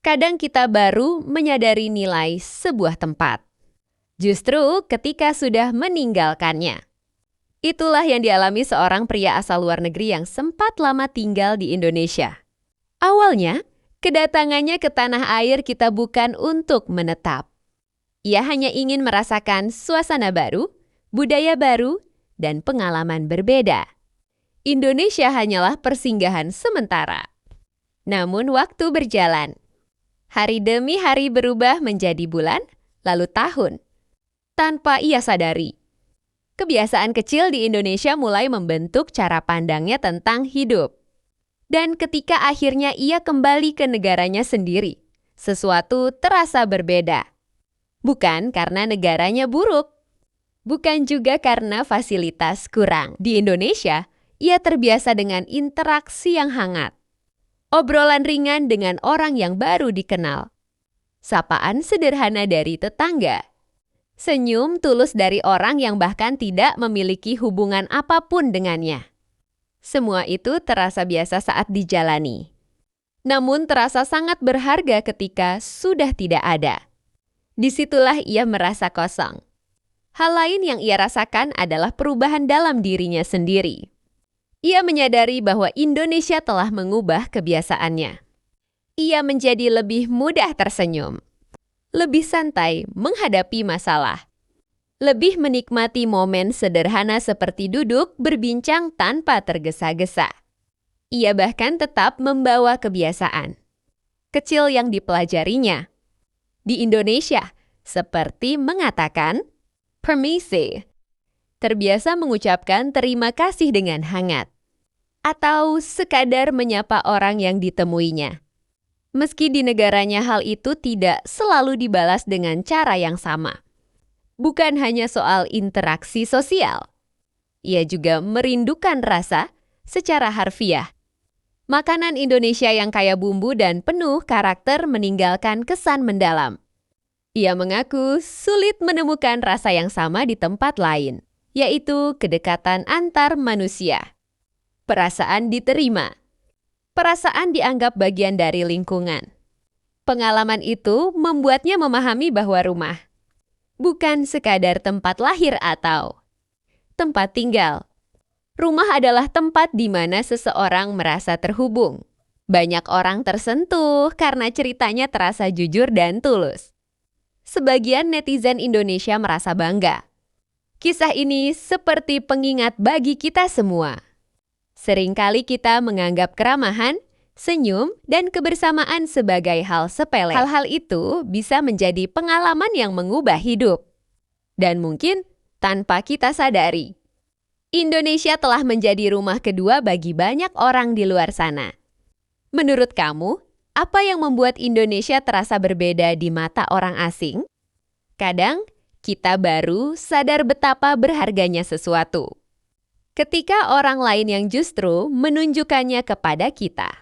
Kadang kita baru menyadari nilai sebuah tempat. Justru ketika sudah meninggalkannya. Itulah yang dialami seorang pria asal luar negeri yang sempat lama tinggal di Indonesia. Awalnya, kedatangannya ke tanah air kita bukan untuk menetap. Ia hanya ingin merasakan suasana baru, budaya baru, dan pengalaman berbeda. Indonesia hanyalah persinggahan sementara. Namun waktu berjalan. Hari demi hari berubah menjadi bulan, lalu tahun. Tanpa ia sadari, kebiasaan kecil di Indonesia mulai membentuk cara pandangnya tentang hidup. Dan ketika akhirnya ia kembali ke negaranya sendiri, sesuatu terasa berbeda. Bukan karena negaranya buruk, bukan juga karena fasilitas kurang. Di Indonesia, ia terbiasa dengan interaksi yang hangat. Obrolan ringan dengan orang yang baru dikenal. Sapaan sederhana dari tetangga. Senyum tulus dari orang yang bahkan tidak memiliki hubungan apapun dengannya. Semua itu terasa biasa saat dijalani. Namun terasa sangat berharga ketika sudah tidak ada. Disitulah ia merasa kosong. Hal lain yang ia rasakan adalah perubahan dalam dirinya sendiri. Ia menyadari bahwa Indonesia telah mengubah kebiasaannya. Ia menjadi lebih mudah tersenyum, lebih santai menghadapi masalah, lebih menikmati momen sederhana seperti duduk berbincang tanpa tergesa-gesa. Ia bahkan tetap membawa kebiasaan kecil yang dipelajarinya. Di Indonesia, seperti mengatakan, permisi, terbiasa mengucapkan terima kasih dengan hangat, atau sekadar menyapa orang yang ditemuinya. Meski di negaranya hal itu tidak selalu dibalas dengan cara yang sama. Bukan hanya soal interaksi sosial. Ia juga merindukan rasa secara harfiah. Makanan Indonesia yang kaya bumbu dan penuh karakter meninggalkan kesan mendalam. Ia mengaku sulit menemukan rasa yang sama di tempat lain, yaitu kedekatan antar manusia. Perasaan diterima. Perasaan dianggap bagian dari lingkungan. Pengalaman itu membuatnya memahami bahwa rumah bukan sekadar tempat lahir atau tempat tinggal. Rumah adalah tempat di mana seseorang merasa terhubung. Banyak orang tersentuh karena ceritanya terasa jujur dan tulus. Sebagian netizen Indonesia merasa bangga. Kisah ini seperti pengingat bagi kita semua. Seringkali kita menganggap keramahan, senyum, dan kebersamaan sebagai hal sepele. Hal-hal itu bisa menjadi pengalaman yang mengubah hidup. Dan mungkin tanpa kita sadari, Indonesia telah menjadi rumah kedua bagi banyak orang di luar sana. Menurut kamu, apa yang membuat Indonesia terasa berbeda di mata orang asing? Kadang, kita baru sadar betapa berharganya sesuatu ketika orang lain yang justru menunjukkannya kepada kita.